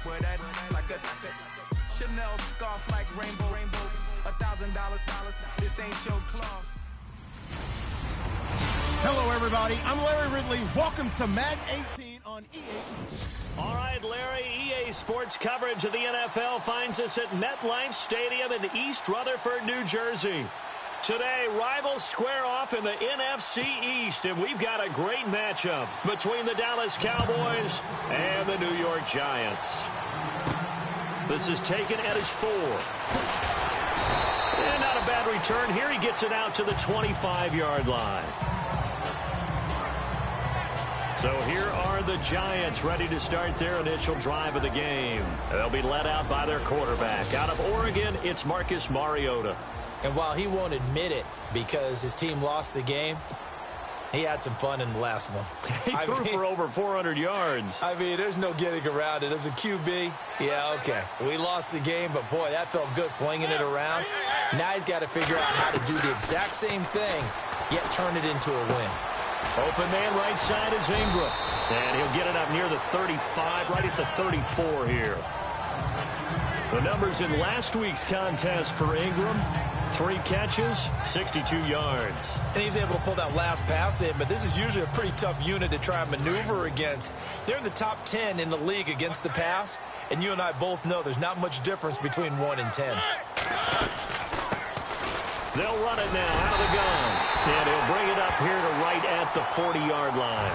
Boy, that like a Chanel scarf like rainbow. $1,000. This ain't your cloth. Hello, everybody. I'm Larry Ridley. Welcome to Madden 18 on EA. All right, Larry, EA Sports coverage of the NFL finds us at MetLife Stadium in East Rutherford, New Jersey. Today, rivals square off in the NFC East, and we've got a great matchup between the Dallas Cowboys and the New York Giants. This is taken at his 4. And not a bad return here. He gets it out to the 25-yard line. So here are the Giants ready to start their initial drive of the game. They'll be led out by their quarterback. Out of Oregon, it's Marcus Mariota. And while he won't admit it because his team lost the game, he had some fun in the last one. He threw for over 400 yards. I mean, there's no getting around it. As a QB, yeah, okay. We lost the game, but, boy, that felt good flinging it around. Now he's got to figure out how to do the exact same thing, yet turn it into a win. Open man right side is Ingram. And he'll get it up near the 35, right at the 34 here. The numbers in last week's contest for Ingram: 3 catches, 62 yards. And he's able to pull that last pass in, but this is usually a pretty tough unit to try and maneuver against. They're in the top 10 in the league against the pass, and you and I both know there's not much difference between 1 and 10. They'll run it now out of the gun. And he'll bring it up here to right at the 40-yard line.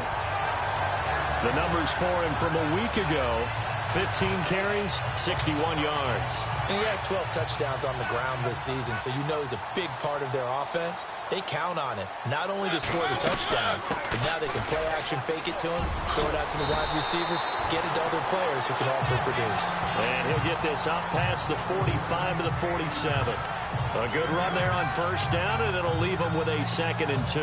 The numbers for him from a week ago: 15 carries, 61 yards. And he has 12 touchdowns on the ground this season, so you know he's a big part of their offense. They count on it, not only to score the touchdowns, but now they can play action, fake it to him, throw it out to the wide receivers, get it to other players who can also produce. And he'll get this up past the 45 to the 47. A good run there on first down, and it'll leave him with a 2nd and 2.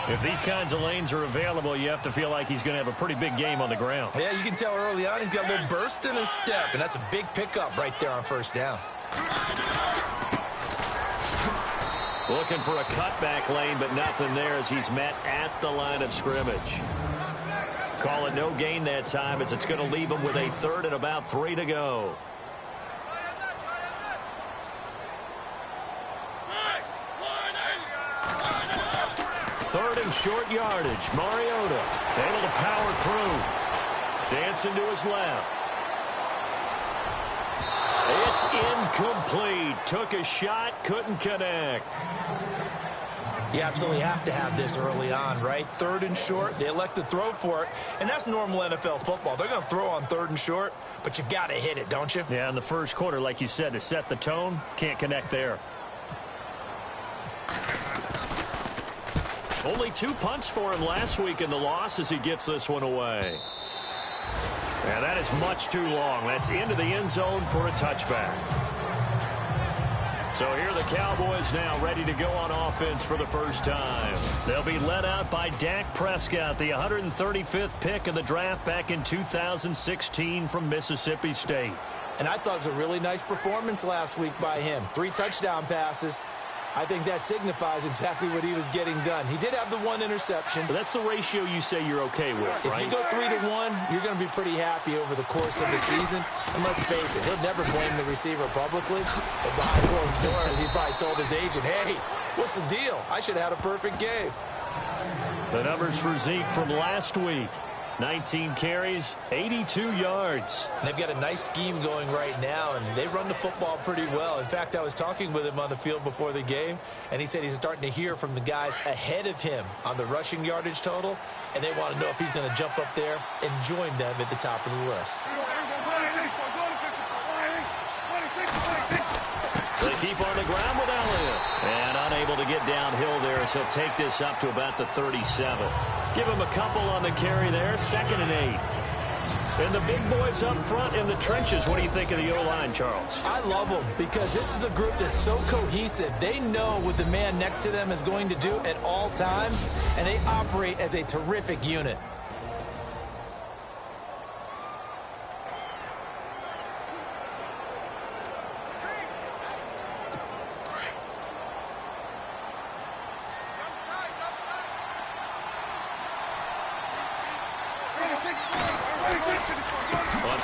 If these kinds of lanes are available, you have to feel like he's going to have a pretty big game on the ground. Yeah, you can tell early on he's got a little burst in his step, and that's a big pickup right there on first down. Looking for a cutback lane, but nothing there as he's met at the line of scrimmage. Call it no gain that time as it's going to leave him with a 3rd and about 3 to go. 3rd and short yardage. Mariota able to power through. Dancing to his left. It's incomplete. Took a shot, couldn't connect. You absolutely have to have this early on, right? 3rd and short, they elect to throw for it, and that's normal NFL football. They're going to throw on 3rd and short, but you've got to hit it, don't you? Yeah, in the first quarter, like you said, to set the tone, can't connect there. Only 2 punts for him last week in the loss as he gets this one away. And that is much too long. That's into the end zone for a touchback. So here are the Cowboys now ready to go on offense for the first time. They'll be led out by Dak Prescott, the 135th pick of the draft back in 2016 from Mississippi State. And I thought it was a really nice performance last week by him. 3 touchdown passes. I think that signifies exactly what he was getting done. He did have the 1 interception. But that's the ratio you say you're okay with, right? If you go 3-to-1, you're going to be pretty happy over the course of the season. And let's face it, he'll never blame the receiver publicly. But behind closed doors, he probably told his agent, hey, what's the deal? I should have had a perfect game. The numbers for Zeke from last week: 19 carries, 82 yards. And they've got a nice scheme going right now, and they run the football pretty well. In fact, I was talking with him on the field before the game, and he said he's starting to hear from the guys ahead of him on the rushing yardage total, and they want to know if he's going to jump up there and join them at the top of the list. They keep on the ground with Elliott. And unable to get downhill there as he'll take this up to about the 37. Give him a couple on the carry there. 2nd and 8. And the big boys up front in the trenches. What do you think of the O-line, Charles? I love them because this is a group that's so cohesive. They know what the man next to them is going to do at all times, and they operate as a terrific unit.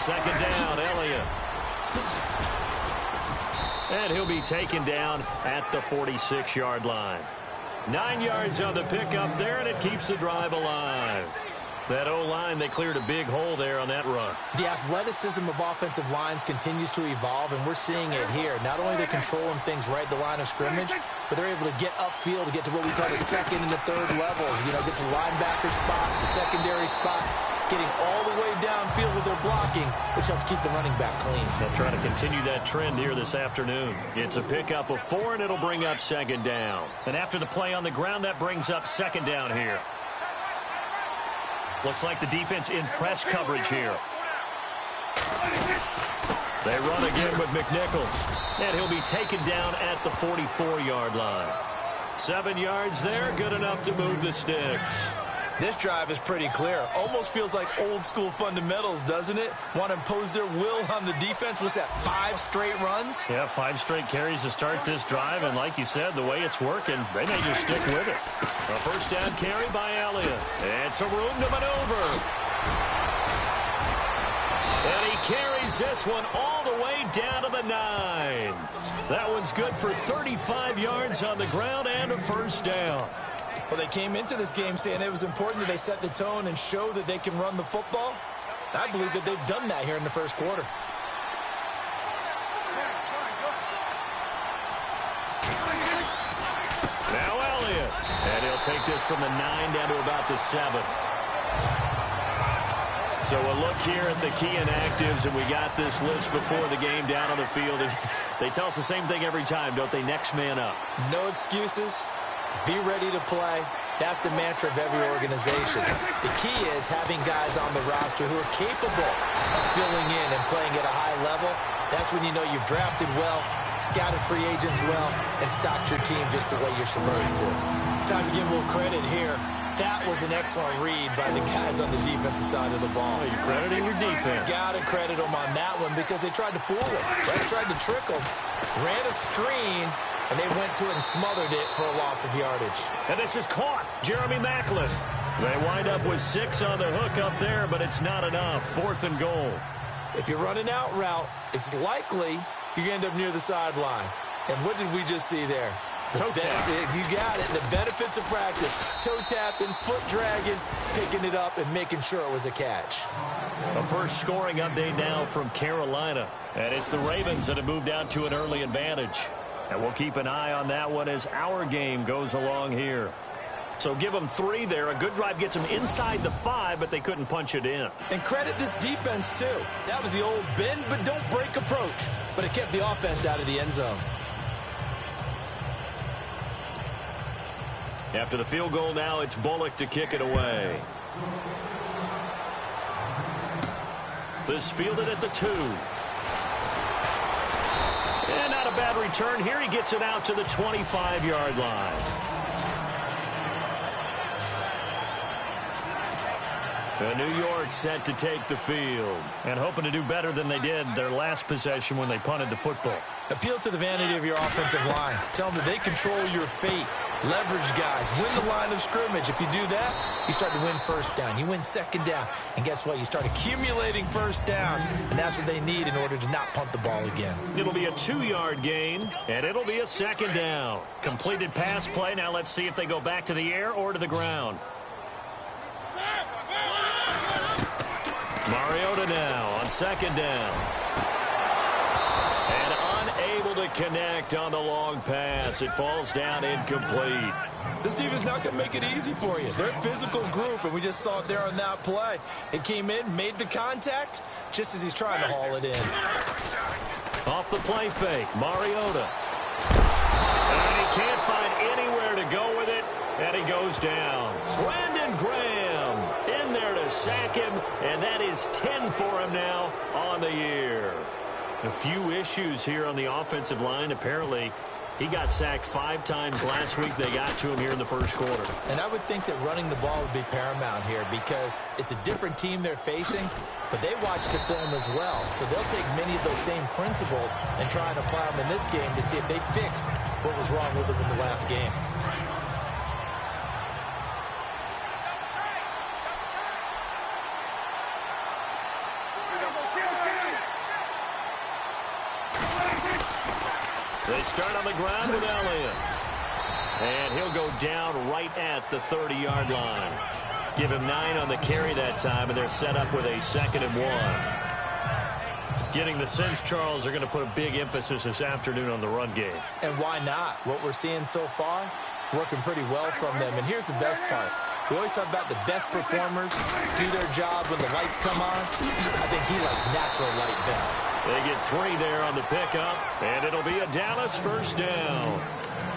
second down, Elliott. And he'll be taken down at the 46-yard line. 9 yards on the pickup there, and it keeps the drive alive. That O-line, they cleared a big hole there on that run. The athleticism of offensive lines continues to evolve, and we're seeing it here. Not only are they controlling things right at the line of scrimmage, but they're able to get upfield to get to what we call the second and the third levels. You know, get to linebacker spot, the secondary spot, getting all the way downfield with their blocking, which helps keep the running back clean. They'll try to continue that trend here this afternoon. It's a pickup of 4, and it'll bring up second down. And after the play on the ground, that brings up second down here. Looks like the defense in press coverage here. They run again with McNichols. And he'll be taken down at the 44-yard line. 7 yards there, good enough to move the sticks. This drive is pretty clear. Almost feels like old-school fundamentals, doesn't it? Want to impose their will on the defense. What's that, 5 straight runs? Yeah, 5 straight carries to start this drive. And like you said, the way it's working, they may just stick with it. A first down carry by Elliott. And some room to maneuver. And he carries this one all the way down to the 9. That one's good for 35 yards on the ground and a first down. Well, they came into this game saying it was important that they set the tone and show that they can run the football. I believe that they've done that here in the first quarter. Now Elliott. And he'll take this from the 9 down to about the 7. So a look here at the key inactives, and we got this list before the game down on the field. They tell us the same thing every time, don't they? Next man up. No excuses. Be ready to play. That's the mantra of every organization. The key is having guys on the roster who are capable of filling in and playing at a high level. That's when you know you've drafted well, scouted free agents well, and stocked your team just the way you're supposed to. Time to give a little credit here. That was an excellent read by the guys on the defensive side of the ball. Oh, you're crediting your defense. Got to credit them on that one because they tried to fool them. Right? Tried to trick them. Ran a screen. And they went to it and smothered it for a loss of yardage. And this is caught. Jeremy Maclin. They wind up with 6 on the hook up there, but it's not enough. 4th and goal. If you're running out route, it's likely you're going to end up near the sideline. And what did we just see there? Toe tap. You got it. The benefits of practice. Toe tapping, foot dragging, picking it up, and making sure it was a catch. A first scoring update now from Carolina. And it's the Ravens that have moved out to an early advantage. And we'll keep an eye on that one as our game goes along here. So give them 3 there. A good drive gets them inside the 5, but they couldn't punch it in. And credit this defense, too. That was the old bend but don't break approach. But it kept the offense out of the end zone. After the field goal now, it's Bullock to kick it away. This fielded at the 2. And not a bad return here. He gets it out to the 25-yard line. And New York set to take the field and hoping to do better than they did their last possession when they punted the football. Appeal to the vanity of your offensive line. Tell them that they control your fate. Leverage guys. Win the line of scrimmage. If you do that, you start to win first down. You win second down. And guess what? You start accumulating first downs. And that's what they need in order to not punt the ball again. It'll be a 2-yard gain, and it'll be a second down. Completed pass play. Now let's see if they go back to the air or to the ground. Mariota now on second down. And unable to connect on the long pass. It falls down incomplete. This defense not going to make it easy for you. They're a physical group, and we just saw it there on that play. It came in, made the contact, just as he's trying to haul it in. Off the play fake, Mariota. And he can't find anywhere to go with it, and he goes down. Brandon Graham in there to sack him, and that is 10 for him now on the year. A few issues here on the offensive line. Apparently, he got sacked 5 times last week. They got to him here in the first quarter. And I would think that running the ball would be paramount here because it's a different team they're facing, but they watch the film as well. So they'll take many of those same principles and try and apply them in this game to see if they fixed what was wrong with them in the last game. They start on the ground with Elliott. And he'll go down right at the 30-yard line. Give him 9 on the carry that time, and they're set up with a 2nd and 1. Getting the sense, Charles, they're going to put a big emphasis this afternoon on the run game. And why not? What we're seeing so far, working pretty well from them. And here's the best part. We always talk about the best performers do their job when the lights come on. I think he likes natural light best. They get 3 there on the pickup, and it'll be a Dallas first down.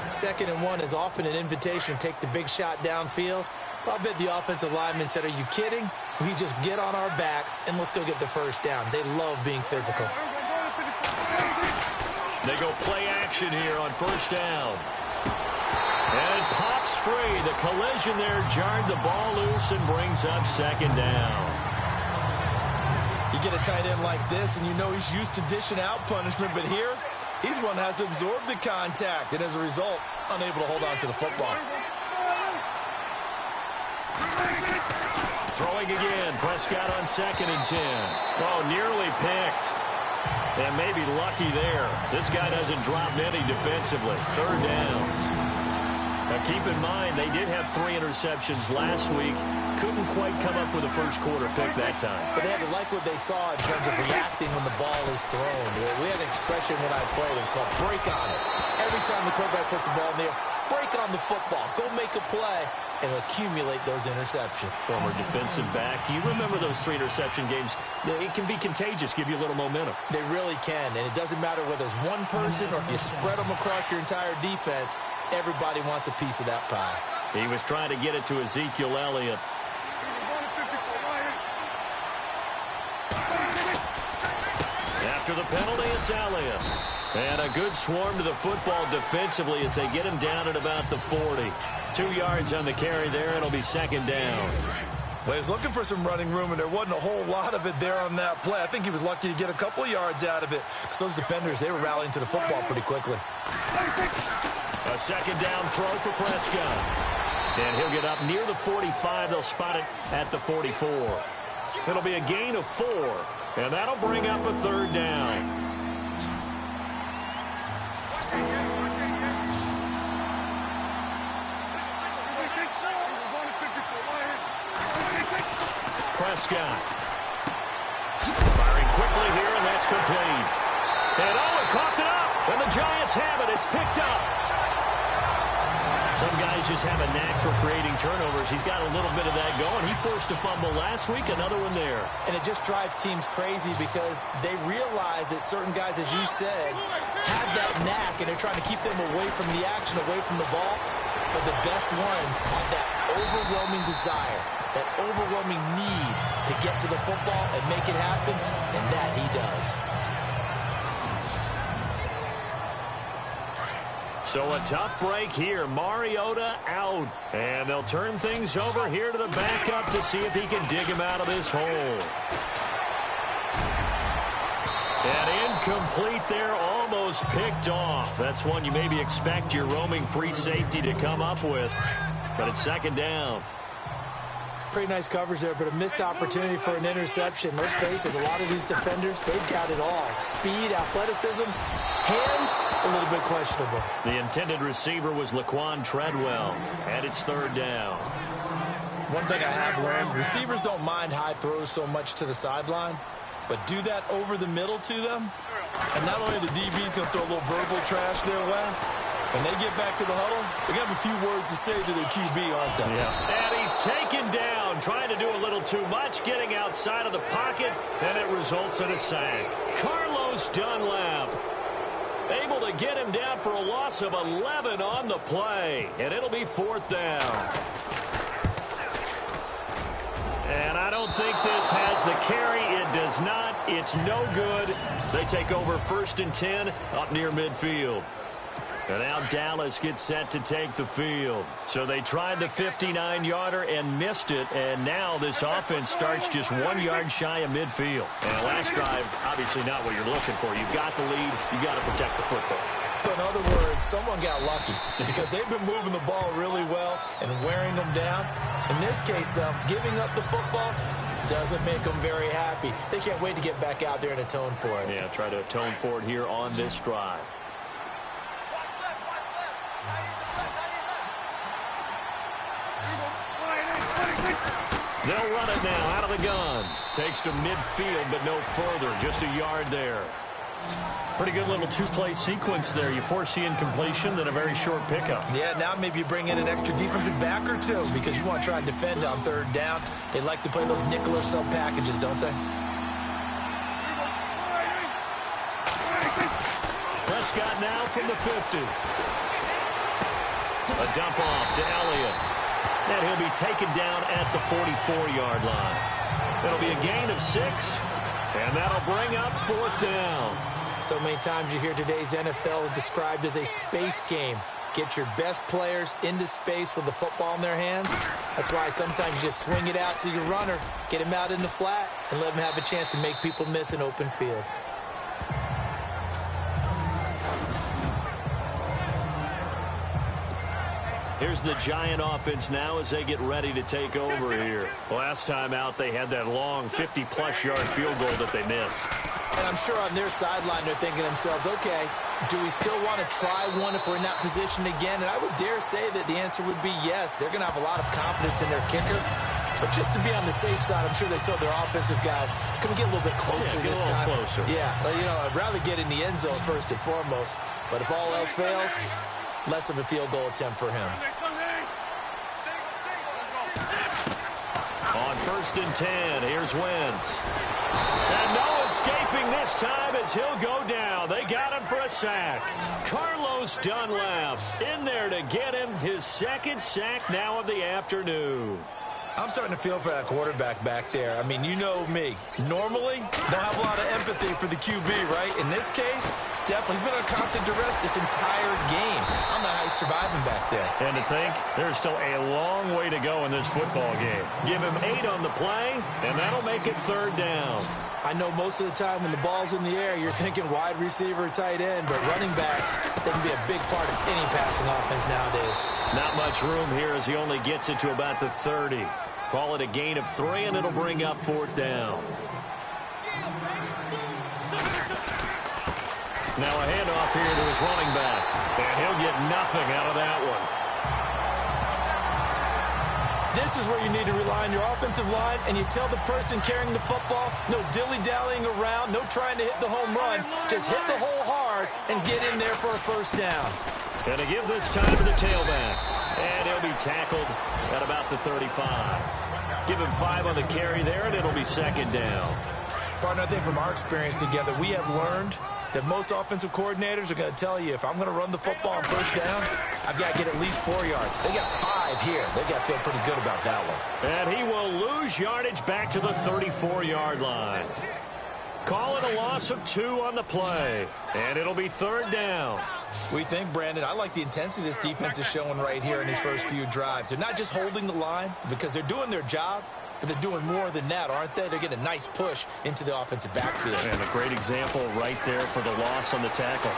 2nd and 1 is often an invitation to take the big shot downfield. I'll bet the offensive lineman said, are you kidding? We just get on our backs and let's go get the first down. They love being physical. They go play action here on first down. And it pops free. The collision there jarred the ball loose and brings up 2nd down. You get a tight end like this and you know he's used to dishing out punishment, but here he's one that has to absorb the contact and as a result unable to hold on to the football. Throwing again. Prescott on 2nd and 10. Oh, nearly picked. And maybe lucky there. This guy doesn't drop many defensively. 3rd down. Now keep in mind, they did have 3 interceptions last week. Couldn't quite come up with a first quarter pick that time. But they had to like what they saw in terms of reacting when the ball is thrown. We had an expression when I played. It was called break on it. Every time the quarterback puts the ball in the air, break on the football. Go make a play and accumulate those interceptions. Former defensive back. You remember those 3 interception games. It can be contagious, give you a little momentum. They really can, and it doesn't matter whether it's one person or if you spread them across your entire defense. Everybody wants a piece of that pie. He was trying to get it to Ezekiel Elliott. After the penalty, it's Elliott. And a good swarm to the football defensively as they get him down at about the 40. 2 yards on the carry there. It'll be 2nd down. Well, he was looking for some running room, and there wasn't a whole lot of it there on that play. I think he was lucky to get a couple of yards out of it because those defenders, they were rallying to the football pretty quickly. A 2nd down throw for Prescott. And he'll get up near the 45. They'll spot it at the 44. It'll be a gain of 4. And that'll bring up a 3rd down. Prescott. Firing quickly here, and that's complete. And Owen coughed it up. And the Giants have it. It's picked up. Some guys just have a knack for creating turnovers. He's got a little bit of that going. He forced a fumble last week, another one there. And it just drives teams crazy because they realize that certain guys, as you said, have that knack, and they're trying to keep them away from the action, away from the ball. But the best ones have that overwhelming desire, that overwhelming need to get to the football and make it happen, and that he does. So a tough break here. Mariota out. And they'll turn things over here to the backup to see if he can dig him out of this hole. And incomplete there, almost picked off. That's one you maybe expect your roaming free safety to come up with. But it's 2nd down. Pretty nice coverage there, but a missed opportunity for an interception. Let's face it, a lot of these defenders, they've got it all. Speed, athleticism, hands, a little bit questionable. The intended receiver was Laquan Treadwell, and it's 3rd down. One thing I have learned, receivers don't mind high throws so much to the sideline, but do that over the middle to them, and not only the DB's going to throw a little verbal trash their way, when they get back to the huddle, they're going to have a few words to say to their QB, aren't they? Yeah. And he's taken down, trying to do a little too much, getting outside of the pocket, and it results in a sack. Carlos Dunlap able to get him down for a loss of 11 on the play, and it'll be 4th down. And I don't think this has the carry. It does not. It's no good. They take over 1st and 10 up near midfield. And now Dallas gets set to take the field. So they tried the 59-yarder and missed it. And now this offense starts just 1 yard shy of midfield. And last drive, obviously not what you're looking for. You've got the lead. You've got to protect the football. So in other words, someone got lucky because they've been moving the ball really well and wearing them down. In this case, though, giving up the football doesn't make them very happy. They can't wait to get back out there and atone for it. Yeah, try to atone for it here on this drive. They'll run it now out of the gun. Takes to midfield, but no further. Just a yard there. Pretty good little two-play sequence there. You force the incompletion, then a very short pickup. Yeah, now maybe you bring in an extra defensive back or two because you want to try and defend on third down. They like to play those nickel or sub packages, don't they? Prescott now from the 50. A dump off to Elliott. And he'll be taken down at the 44-yard line. It'll be a gain of 6, and that'll bring up 4th down. So many times you hear today's NFL described as a space game. Get your best players into space with the football in their hands. That's why sometimes you just swing it out to your runner, get him out in the flat, and let him have a chance to make people miss an open field. Here's the Giant offense now as they get ready to take over here. Last time out, they had that long 50-plus yard field goal that they missed. And I'm sure on their sideline they're thinking to themselves, okay, do we still want to try one if we're in that position again? And I would dare say that the answer would be yes. They're going to have a lot of confidence in their kicker. But just to be on the safe side, I'm sure they told their offensive guys, can we get a little bit closer this time? Closer. Yeah, you know, I'd rather get in the end zone first and foremost. But if all else fails, less of a field goal attempt for him. On 1st and 10, here's Wentz. And no escaping this time as he'll go down. They got him for a sack. Carlos Dunlap in there to get him his 2nd sack now of the afternoon. I'm starting to feel for that quarterback back there. I mean, you know me. Normally, don't have a lot of empathy for the QB, right? In this case, definitely. He's been under constant duress this entire game. I don't know how he's surviving back there. And to think, there's still a long way to go in this football game. Give him 8 on the play, and that'll make it 3rd down. I know most of the time when the ball's in the air, you're thinking wide receiver, tight end, but running backs, they can be a big part of any passing offense nowadays. Not much room here as he only gets it to about the 30. Call it a gain of 3, and it'll bring up 4th down. Now a handoff here to his running back, and he'll get nothing out of that one. This is where you need to rely on your offensive line, and you tell the person carrying the football, no dilly-dallying around, no trying to hit the home run. Just hit the hole hard and get in there for a 1st down. And to give this time to the tailback. And he'll be tackled at about the 35. Give him 5 on the carry there, and it'll be 2nd down. Partner, I think from our experience together, we have learned that most offensive coordinators are going to tell you, if I'm going to run the football on 1st down, I've got to get at least 4 yards. They got 5 here. They got to feel pretty good about that one. And he will lose yardage back to the 34-yard line. Call it a loss of 2 on the play. And it'll be 3rd down. We think, Brandon, I like the intensity this defense is showing right here in these first few drives. They're not just holding the line because they're doing their job, but they're doing more than that, aren't they? They're getting a nice push into the offensive backfield. And a great example right there for the loss on the tackle.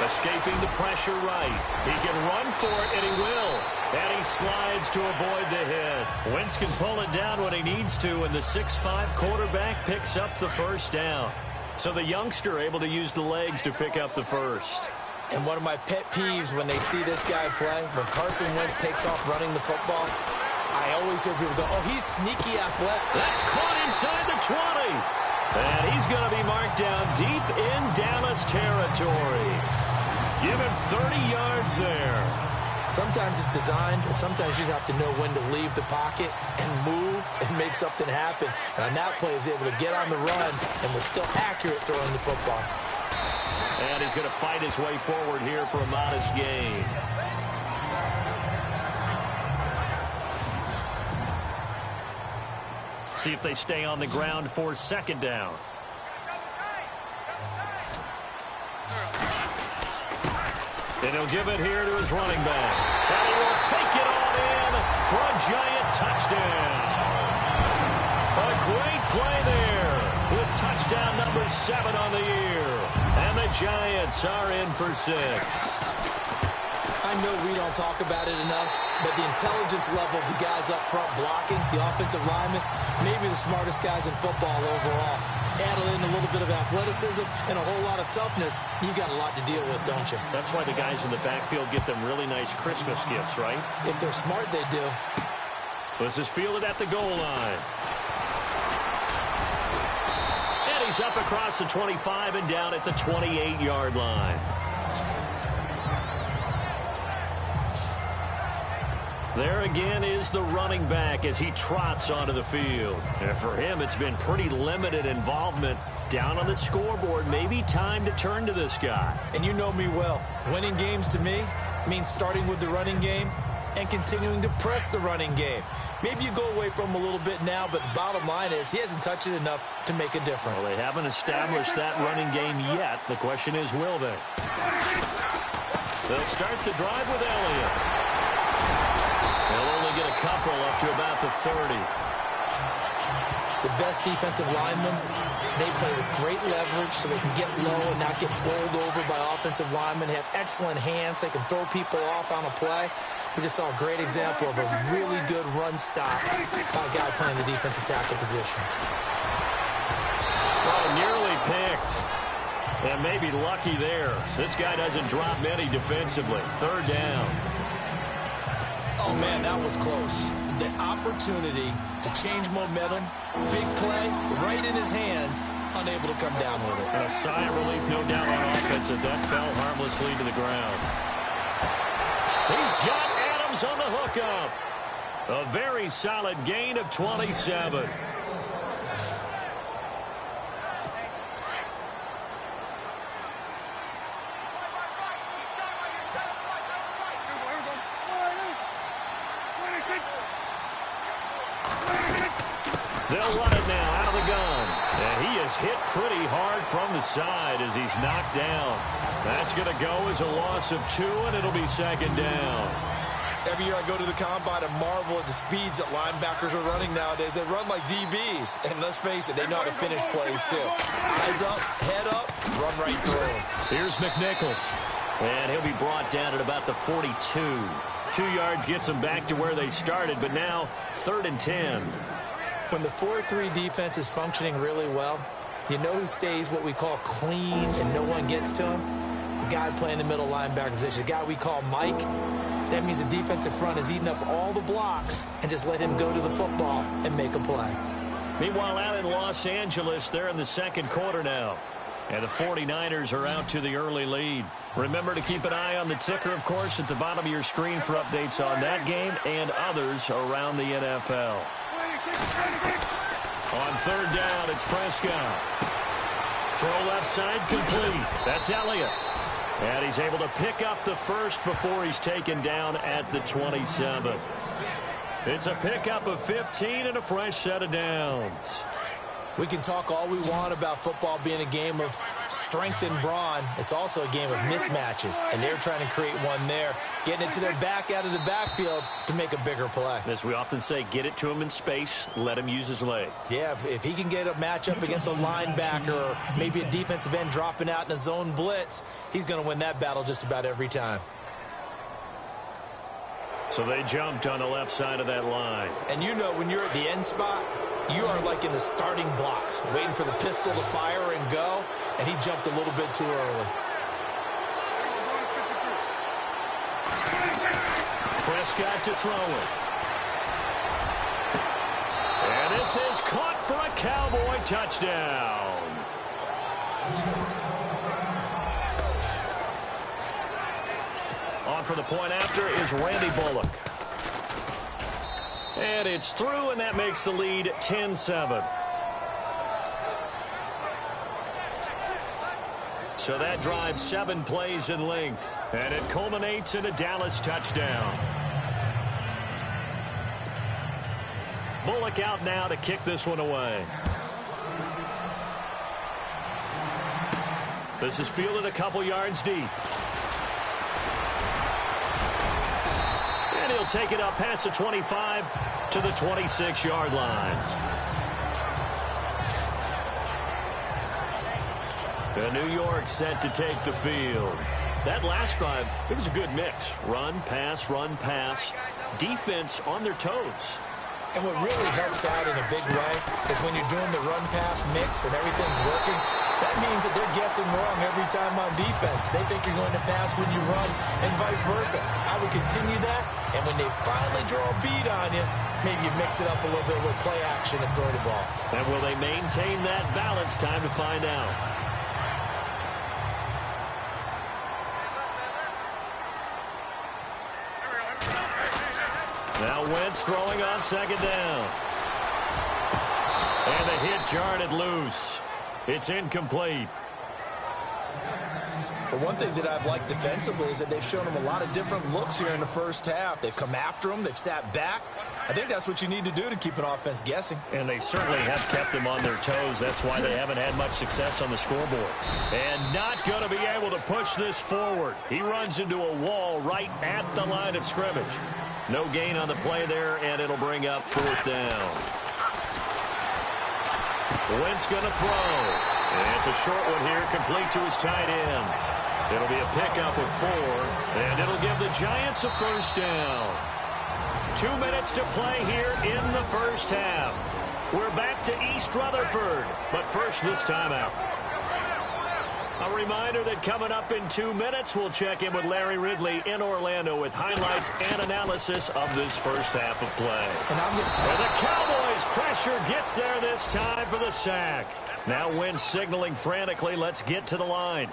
Escaping the pressure right. He can run for it, and he will. And he slides to avoid the hit. Wentz can pull it down when he needs to, and the 6'5" quarterback picks up the 1st down. So the youngster able to use the legs to pick up the 1st. And one of my pet peeves when they see this guy play, when Carson Wentz takes off running the football, I always hear people go, oh, he's sneaky athletic. That's caught inside the 20. And he's going to be marked down deep in Dallas territory. Give him 30 yards there. Sometimes it's designed, and sometimes you just have to know when to leave the pocket and move and make something happen. And on that play, he was able to get on the run and was still accurate throwing the football. And he's going to fight his way forward here for a modest gain. See if they stay on the ground for 2nd down. And he'll give it here to his running back. And he will take it on in for a Giant touchdown. A great play there with touchdown number 7 on the year. And the Giants are in for 6. I know we don't talk about it enough, but the intelligence level of the guys up front blocking, the offensive linemen, maybe the smartest guys in football overall. Add in a little bit of athleticism and a whole lot of toughness, you've got a lot to deal with, don't you? That's why the guys in the backfield get them really nice Christmas gifts, right? If they're smart, they do. This is fielded at the goal line. And he's up across the 25 and down at the 28-yard line. There again is the running back as he trots onto the field. And for him, it's been pretty limited involvement down on the scoreboard. Maybe time to turn to this guy. And you know me well. Winning games to me means starting with the running game and continuing to press the running game. Maybe you go away from him a little bit now, but the bottom line is he hasn't touched it enough to make a difference. Well, they haven't established that running game yet. The question is, will they? They'll start the drive with Elliott. They'll only get a couple up to about the 30. The best defensive linemen, they play with great leverage so they can get low and not get bowled over by offensive linemen. They have excellent hands. They can throw people off on a play. We just saw a great example of a really good run stop by a guy playing the defensive tackle position. Oh, nearly picked. And maybe lucky there. This guy doesn't drop many defensively. Third down. Oh, man, that was close. The opportunity to change momentum, big play, right in his hands, unable to come down with it. And a sigh of relief, no doubt, on offense that fell harmlessly to the ground. He's got Adams on the hookup. A very solid gain of 27. They'll run it now out of the gun. And he is hit pretty hard from the side as he's knocked down. That's going to go as a loss of 2, and it'll be second down. Every year I go to the combine and marvel at the speeds that linebackers are running nowadays. They run like DBs. And let's face it, they know how to finish plays too. Eyes up, head up, run right through them. Here's McNichols. And he'll be brought down at about the 42. 2 yards gets them back to where they started, but now 3rd and 10. When the 4-3 defense is functioning really well, you know who stays what we call clean and no one gets to him? The guy playing the middle linebacker position, the guy we call Mike. That means the defensive front is eating up all the blocks and just let him go to the football and make a play. Meanwhile, out in Los Angeles, they're in the second quarter now. And the 49ers are out to the early lead. Remember to keep an eye on the ticker, of course, at the bottom of your screen for updates on that game and others around the NFL. On 3rd down, it's Prescott. Throw left side complete. That's Elliott. And he's able to pick up the first before he's taken down at the 27. It's a pickup of 15 and a fresh set of downs. We can talk all we want about football being a game of strength and brawn. It's also a game of mismatches, and they're trying to create one there, getting it to their back out of the backfield to make a bigger play. As we often say, get it to him in space, let him use his leg. Yeah, if he can get a matchup against a linebacker or maybe a defensive end dropping out in a zone blitz, he's going to win that battle just about every time. So they jumped on the left side of that line. And you know when you're at the end spot, you are like in the starting blocks, waiting for the pistol to fire and go, and he jumped a little bit too early. Prescott to throw it. And this is caught for a Cowboy touchdown. On for the point after is Randy Bullock. And it's through, and that makes the lead 10-7. So that drives 7 plays in length, and it culminates in a Dallas touchdown. Bullock out now to kick this one away. This is fielded a couple yards deep. And he'll take it up past the 25 to the 26-yard line. And New York set to take the field. That last drive, it was a good mix. Run, pass, defense on their toes. And what really helps out in a big way is when you're doing the run-pass mix and everything's working, That means that they're guessing wrong every time on defense. They think you're going to pass when you run and vice versa. I would continue that, and when they finally draw a bead on you, maybe you mix it up a little bit with play action and throw the ball. And will they maintain that balance? Time to find out. Now Wentz throwing on second down. And the hit jarred it loose. It's incomplete. The one thing that I've liked defensively is that they've shown him a lot of different looks here in the first half. They've come after him. They've sat back. I think that's what you need to do to keep an offense guessing. And they certainly have kept them on their toes. That's why they haven't had much success on the scoreboard. And not going to be able to push this forward. He runs into a wall right at the line of scrimmage. No gain on the play there, and it'll bring up fourth down. Wentz going to throw. And it's a short one here, complete to his tight end. It'll be a pickup of 4, and it'll give the Giants a first down. 2 minutes to play here in the first half. We're back to East Rutherford, but first this timeout. A reminder that coming up in 2 minutes, we'll check in with Larry Ridley in Orlando with highlights and analysis of this first half of play. And the Cowboys pressure gets there this time for the sack. Now Wentz signaling frantically, let's get to the line.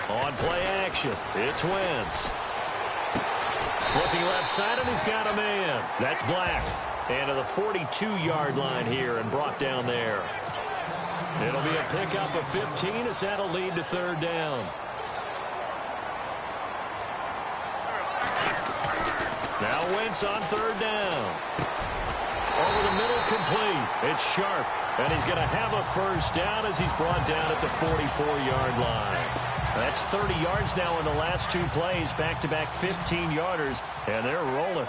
On play action, it's Wentz. Looking left side, and he's got a man. That's Black. And to the 42-yard line here and brought down there. It'll be a pickup of 15 as that'll lead to third down. Now Wentz on third down. Over the middle, complete. It's Sharp, and he's going to have a first down as he's brought down at the 44-yard line. That's 30 yards now in the last 2 plays, back-to-back 15-yarders, and they're rolling.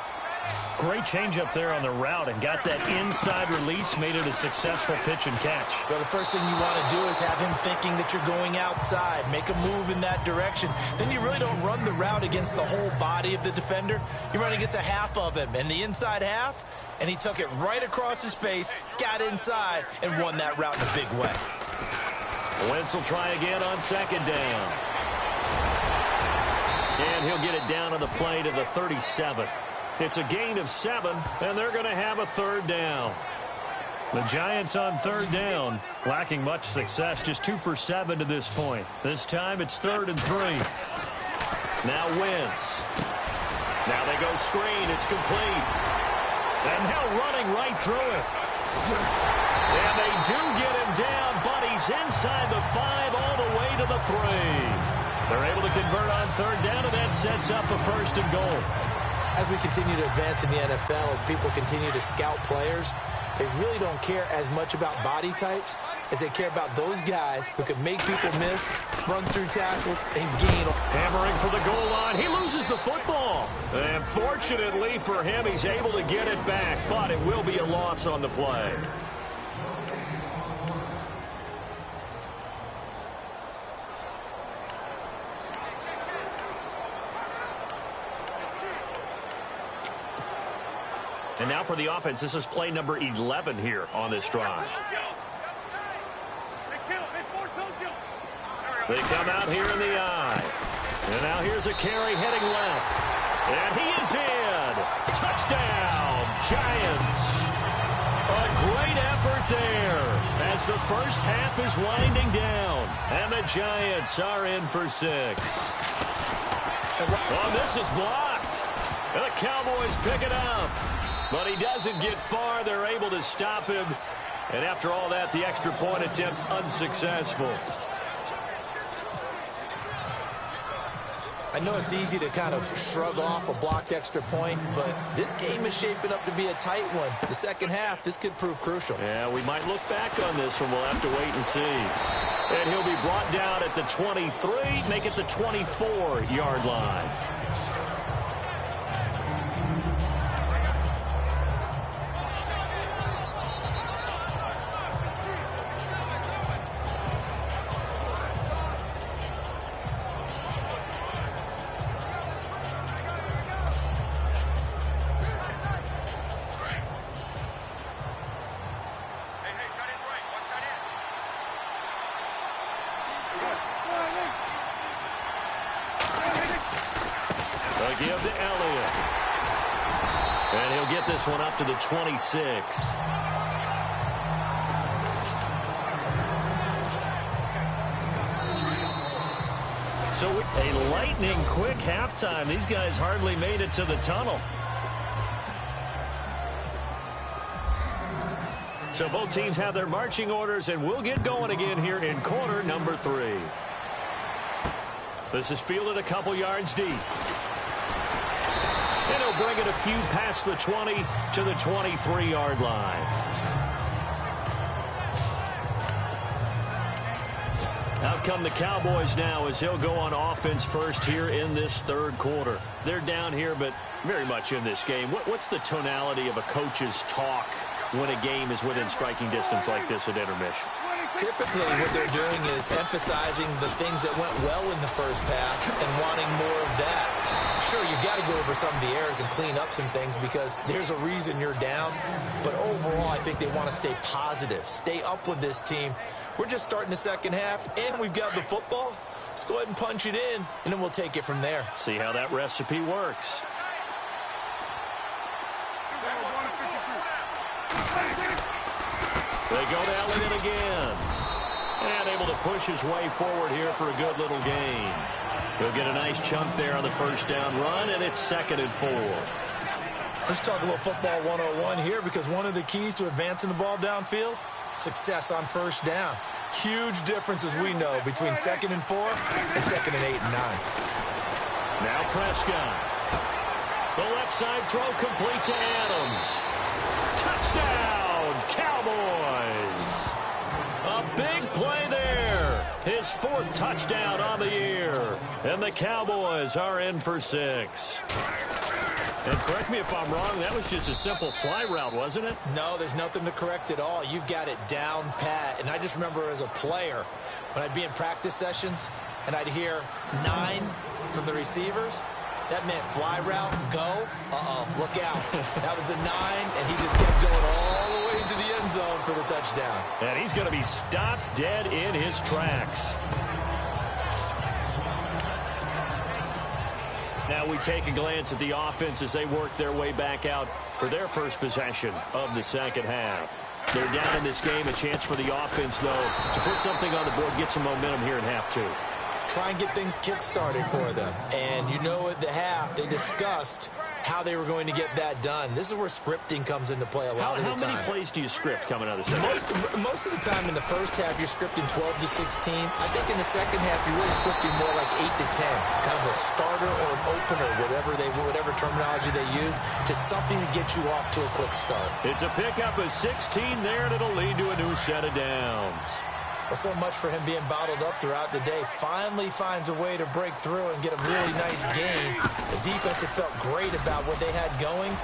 Great change up there on the route and got that inside release, made it a successful pitch and catch. Well, the first thing you want to do is have him thinking that you're going outside, make a move in that direction. Then you really don't run the route against the whole body of the defender. You run against a half of him, and the inside half, and he took it right across his face, got inside, and won that route in a big way. Wentz will try again on second down. And he'll get it down on the play to the 37. It's a gain of 7, and they're going to have a third down. The Giants on third down, lacking much success, just 2 for 7 to this point. This time it's 3rd and 3. Now Wentz. Now they go screen. It's complete. And now running right through it. And they do get him down, but he's inside the 5 all the way to the 3. They're able to convert on third down, and that sets up a first and goal. As we continue to advance in the NFL, as people continue to scout players, they really don't care as much about body types as they care about those guys who can make people miss, run through tackles, and gain. Hammering for the goal line. He loses the football. And fortunately for him, he's able to get it back, but it will be a loss on the play. And now for the offense, this is play number 11 here on this drive. They come out here in the eye. And now here's a carry heading left. And he is in. Touchdown, Giants. A great effort there as the first half is winding down. And the Giants are in for 6. Oh, this is blocked. And the Cowboys pick it up. But he doesn't get far. They're able to stop him. And after all that, the extra point attempt unsuccessful. I know it's easy to kind of shrug off a blocked extra point, but this game is shaping up to be a tight one. The second half, this could prove crucial. Yeah, we might look back on this one. We'll have to wait and see. And he'll be brought down at the 23, make it the 24-yard line. They'll give to Elliott. And he'll get this one up to the 26. So a lightning-quick halftime. These guys hardly made it to the tunnel. So both teams have their marching orders, and we'll get going again here in quarter number 3. This is fielded a couple yards deep. And he'll bring it a few past the 20 to the 23-yard line. Out come the Cowboys now as he'll go on offense first here in this third quarter. They're down here, but very much in this game. What's the tonality of a coach's talk when a game is within striking distance like this at intermission? Typically, what they're doing is emphasizing the things that went well in the first half and wanting more of that. Sure, you've got to go over some of the errors and clean up some things because there's a reason you're down. But overall, I think they want to stay positive, stay up with this team. We're just starting the second half, and we've got the football. Let's go ahead and punch it in, and then we'll take it from there. See how that recipe works. They go to Elliott again. And able to push his way forward here for a good little gain. He'll get a nice chunk there on the first down run, and it's 2nd and 4. Let's talk a little football 101 here because one of the keys to advancing the ball downfield, success on first down. Huge difference, as we know, between 2nd and 4 and 2nd and 8 and 9. Now Prescott. The left side throw complete to Adams. Touchdown, Cowboys. A big play there. His 4th touchdown on the year. And the Cowboys are in for 6. And correct me if I'm wrong, that was just a simple fly route, wasn't it? No, there's nothing to correct at all. You've got it down pat. And I just remember as a player, when I'd be in practice sessions and I'd hear 9 from the receivers, that meant fly route, go, look out. That was the 9, and he just kept going all the way into the end zone for the touchdown. And he's going to be stopped dead in his tracks. Now we take a glance at the offense as they work their way back out for their first possession of the second half. They're down in this game. A chance for the offense, though, to put something on the board, get some momentum here in half 2. Try and get things kick-started for them. And you know at the half, they discussed how they were going to get that done. This is where scripting comes into play a lot of the time. How many plays do you script coming out of the second half? Most of the time in the first half, you're scripting 12 to 16. I think in the second half, you're really scripting more like 8 to 10. Kind of a starter or an opener, whatever terminology they use, just something to get you off to a quick start. It's a pickup of 16 there, and it'll lead to a new set of downs. Well, so much for him being bottled up throughout the day. Finally finds a way to break through and get a really nice gain. The defense had felt great about what they had going.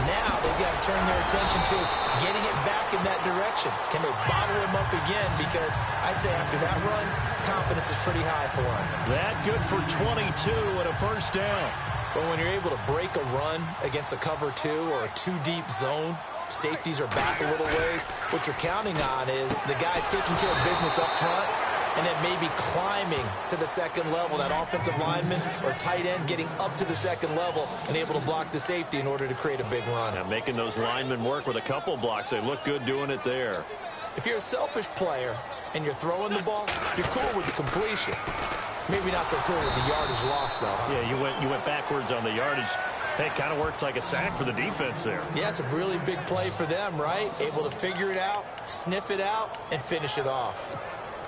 Now they've got to turn their attention to getting it back in that direction. Can they bottle him up again? Because I'd say after that run, confidence is pretty high for him. That good for 22 and a first down. But when you're able to break a run against a cover 2 or a 2-deep zone, safeties are back a little ways. What you're counting on is the guys taking care of business up front and then maybe climbing to the second level. That offensive lineman or tight end getting up to the second level and able to block the safety in order to create a big run. Now making those linemen work with a couple blocks. They look good doing it there. If you're a selfish player and you're throwing the ball, you're cool with the completion. Maybe not so cool with the yardage loss, though. Yeah, you went backwards on the yardage. Hey, it kind of works like a sack for the defense there. Yeah, it's a really big play for them, right? Able to figure it out, sniff it out, and finish it off.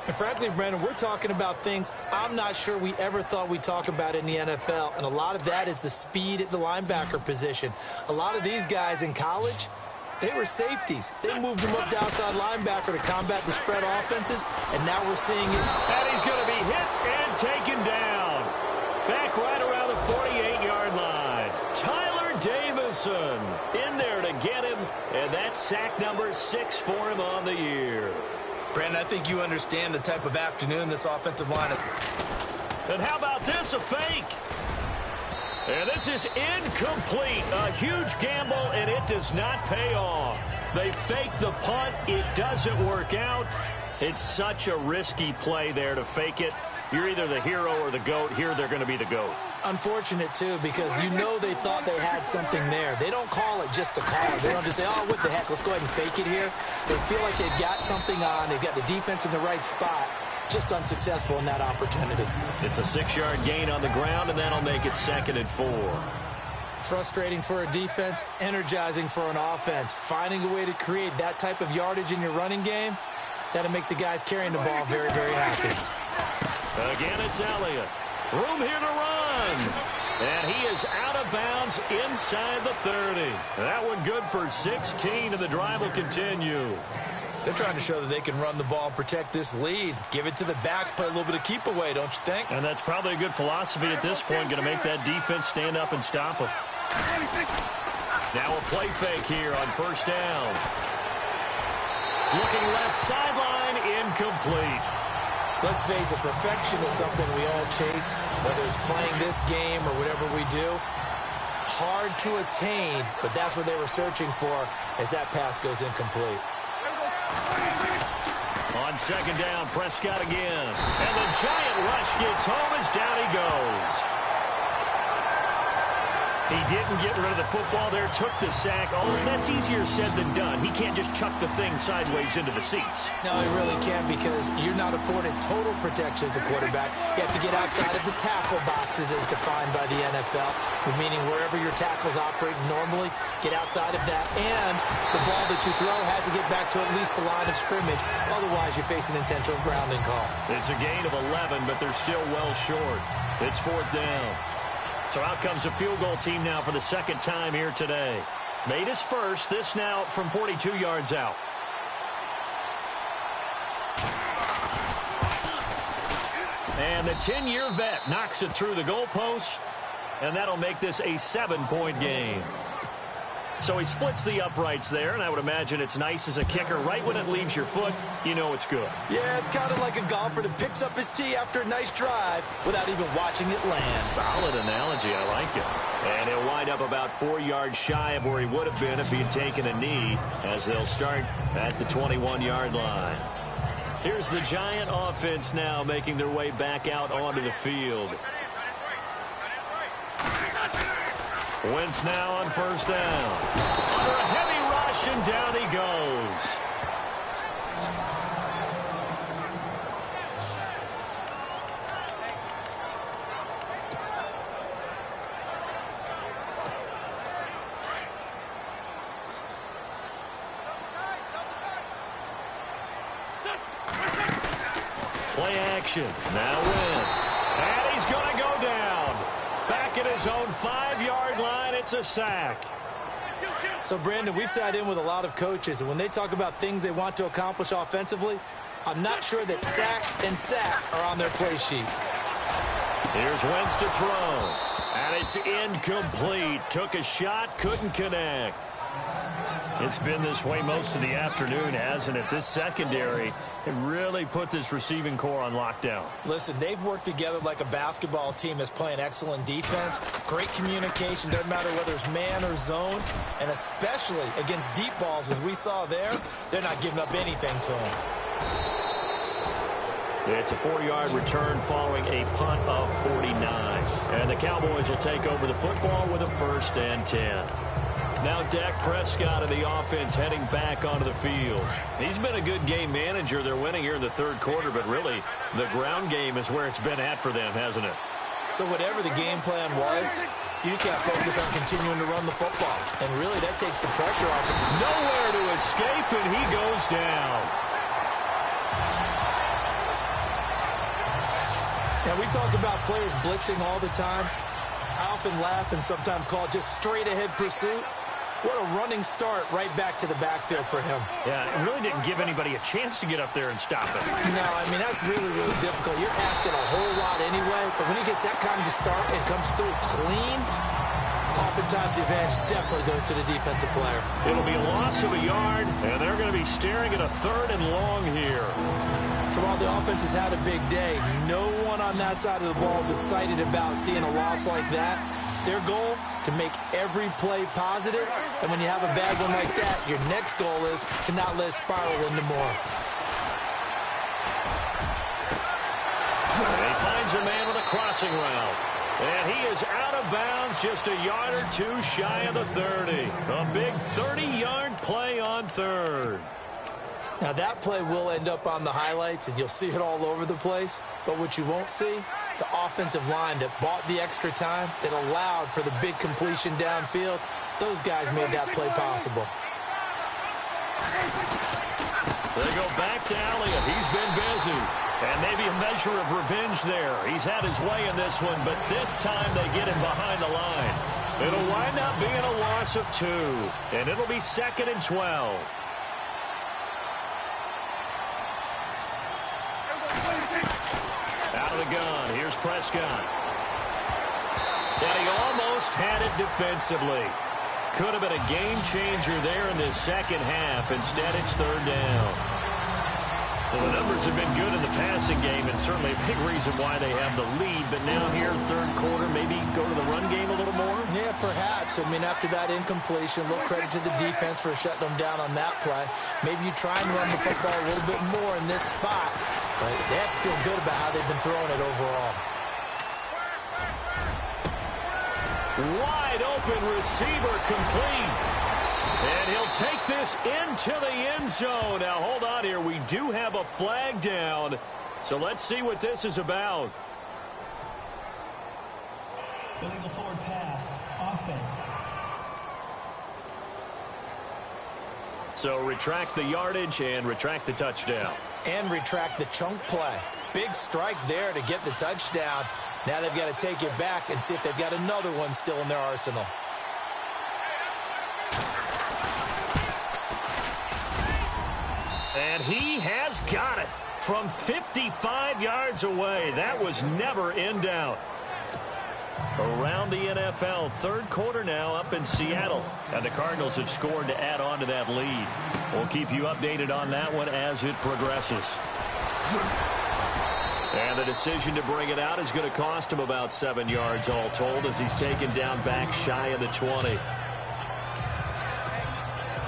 And frankly, Brendan, we're talking about things I'm not sure we ever thought we'd talk about in the NFL, and a lot of that is the speed at the linebacker position. A lot of these guys in college, they were safeties. They moved them up to outside linebacker to combat the spread offenses, and now we're seeing it. And he's going to be hit and taken down. Back right around the 48-yard line. Tyler Davison in there to get him, and that's sack number 6 for him on the year. Brandon, I think you understand the type of afternoon this offensive line is. And how about this, a fake? And this is incomplete. A huge gamble, and it does not pay off. They fake the punt. It doesn't work out. It's such a risky play there to fake it. You're either the hero or the GOAT. Here they're going to be the GOAT. Unfortunate, too, because you know they thought they had something there. They don't call it just to call it. They don't just say, oh, what the heck, let's go ahead and fake it here. They feel like they've got something on. They've got the defense in the right spot. Just unsuccessful in that opportunity. It's a 6-yard gain on the ground, and that'll make it 2nd and 4. Frustrating for a defense, energizing for an offense. Finding a way to create that type of yardage in your running game, that'll make the guys carrying the ball very, very happy. Again, it's Elliott. Room here to run. And he is out of bounds inside the 30. That one good for 16, and the drive will continue. They're trying to show that they can run the ball and protect this lead. Give it to the backs, play a little bit of keep away, don't you think? And that's probably a good philosophy at this point, going to make that defense stand up and stop them. Now a play fake here on 1st down. Looking left sideline, incomplete. Let's face it, perfection is something we all chase, whether it's playing this game or whatever we do. Hard to attain, but that's what they were searching for as that pass goes incomplete. On 2nd down, Prescott again. And the giant rush gets home as down he goes. He didn't get rid of the football there, took the sack. Oh, that's easier said than done. He can't just chuck the thing sideways into the seats. No, he really can't, because you're not afforded total protection as a quarterback. You have to get outside of the tackle boxes as defined by the NFL, meaning wherever your tackles operate normally, get outside of that. And the ball that you throw has to get back to at least the line of scrimmage. Otherwise, you're facing intentional grounding call. It's a gain of 11, but they're still well short. It's 4th down. So out comes a field goal team now for the 2nd time here today. Made his first, this now from 42 yards out. And the 10-year vet knocks it through the goalpost, and that'll make this a 7-point game. So he splits the uprights there, and I would imagine it's nice as a kicker. Right when it leaves your foot, you know it's good. Yeah, it's kind of like a golfer that picks up his tee after a nice drive without even watching it land. Solid analogy. I like it. And he'll wind up about 4 yards shy of where he would have been if he had taken a knee, as they'll start at the 21-yard line. Here's the Giant offense now making their way back out onto the field. Wentz now on 1st down. Under a heavy rush, and down he goes. Play action. Now Wentz. And he's going to go down. Back at his own 5-yard line, it's a sack. So, Brandon, we sat in with a lot of coaches, and when they talk about things they want to accomplish offensively, I'm not sure that sack and sack are on their play sheet. Here's Wentz to throw. And it's incomplete. Took a shot, couldn't connect. It's been this way most of the afternoon, hasn't it? This secondary really put this receiving core on lockdown. Listen, they've worked together like a basketball team that's playing excellent defense. Great communication, doesn't matter whether it's man or zone. And especially against deep balls, as we saw there, they're not giving up anything to them. It's a 4-yard return following a punt of 49. And the Cowboys will take over the football with a 1st and 10. Now Dak Prescott of the offense heading back onto the field. He's been a good game manager. They're winning here in the 3rd quarter, but really the ground game is where it's been at for them, hasn't it? So whatever the game plan was, you just got to focus on continuing to run the football. And really that takes the pressure off him. Nowhere to escape, and he goes down. Now we talk about players blitzing all the time. I often laugh and sometimes call it just straight-ahead pursuit. What a running start right back to the backfield for him. Yeah, it really didn't give anybody a chance to get up there and stop it. No, I mean, that's really, really difficult. You're asking a whole lot anyway, but when he gets that kind of a start and comes through clean, oftentimes the advantage definitely goes to the defensive player. It'll be a loss of a yard, and they're going to be staring at a 3rd and long here. So while the offense has had a big day, no one on that side of the ball is excited about seeing a loss like that. Their goal, to make every play positive, and when you have a bad one like that, your next goal is to not let it spiral into more. They finds a man with a crossing route. And he is out of bounds, just a yard or two shy of the 30. A big 30-yard play on third. Now, that play will end up on the highlights, and you'll see it all over the place. But what you won't see, the offensive line that bought the extra time, that allowed for the big completion downfield, those guys made that play possible. They go back to Elliott. He's been busy. And maybe a measure of revenge there. He's had his way in this one, but this time they get him behind the line. It'll wind up being a loss of 2, and it'll be 2nd and 12. Out of the gun, here's Prescott. And he almost had it defensively. Could have been a game changer there in this second half. Instead, it's 3rd down. Well, the numbers have been good in the passing game, and certainly a big reason why they have the lead. But now here, 3rd quarter, maybe go to the run game a little more? Yeah, perhaps. I mean, after that incompletion, a little credit to the defense for shutting them down on that play. Maybe you try and run the football a little bit more in this spot. But they have to feel good about how they've been throwing it overall. Wide open receiver complete. And he'll take this into the end zone. Now, hold on here. We do have a flag down. So let's see what this is about. Illegal forward pass. Offense. So retract the yardage and retract the touchdown. And retract the chunk play. Big strike there to get the touchdown. Now they've got to take it back and see if they've got another one still in their arsenal. And he has got it from 55 yards away. That was never in doubt. Around the NFL, 3rd quarter now up in Seattle. And the Cardinals have scored to add on to that lead. We'll keep you updated on that one as it progresses. And the decision to bring it out is going to cost him about 7 yards all told as he's taken down back shy of the 20.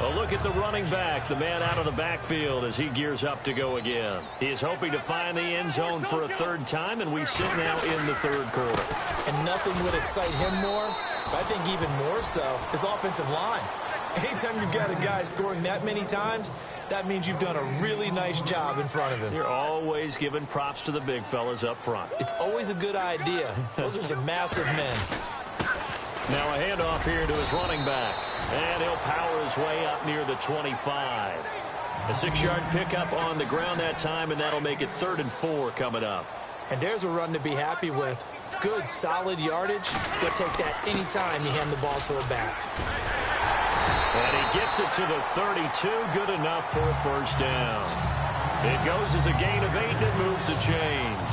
A look at the running back, the man out of the backfield as he gears up to go again. He is hoping to find the end zone for a 3rd time, and we sit now in the 3rd quarter. And nothing would excite him more, but I think even more so, his offensive line. Anytime you've got a guy scoring that many times, that means you've done a really nice job in front of him. You're always giving props to the big fellas up front. It's always a good idea. Those are some massive men. Now a handoff here to his running back. And he'll power his way up near the 25. A 6-yard pickup on the ground that time, and that'll make it 3rd and 4 coming up. And there's a run to be happy with. Good, solid yardage. You'll take that anytime you hand the ball to a back. And he gets it to the 32. Good enough for a 1st down. It goes as a gain of 8, and it moves the chains.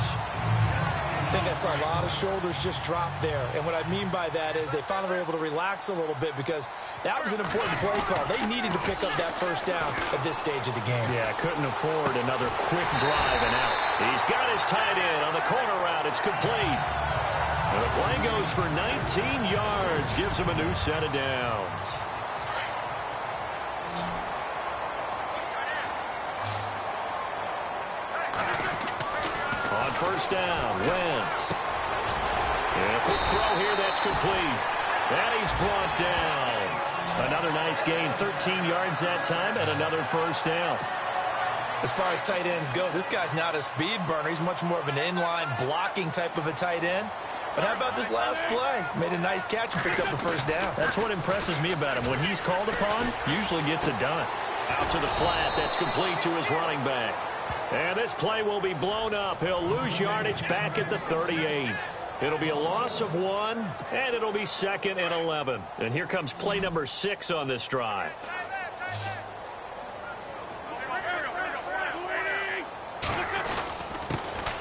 I think I saw a lot of shoulders just drop there. And what I mean by that is they finally were able to relax a little bit because that was an important play call. They needed to pick up that 1st down at this stage of the game. Yeah, couldn't afford another quick drive and out. He's got his tight end on the corner route. It's complete. And the play goes for 19 yards. Gives him a new set of downs. On 1st down, Wentz. And a quick throw here, that's complete. And he's brought down. Another nice gain, 13 yards that time, and another 1st down. As far as tight ends go, this guy's not a speed burner. He's much more of an inline blocking type of a tight end. But how about this last play? Made a nice catch and picked up the 1st down. That's what impresses me about him. When he's called upon, usually gets it done. Out to the flat, that's complete to his running back. And this play will be blown up. He'll lose yardage back at the 38. It'll be a loss of 1, and it'll be 2nd and 11. And here comes play number 6 on this drive.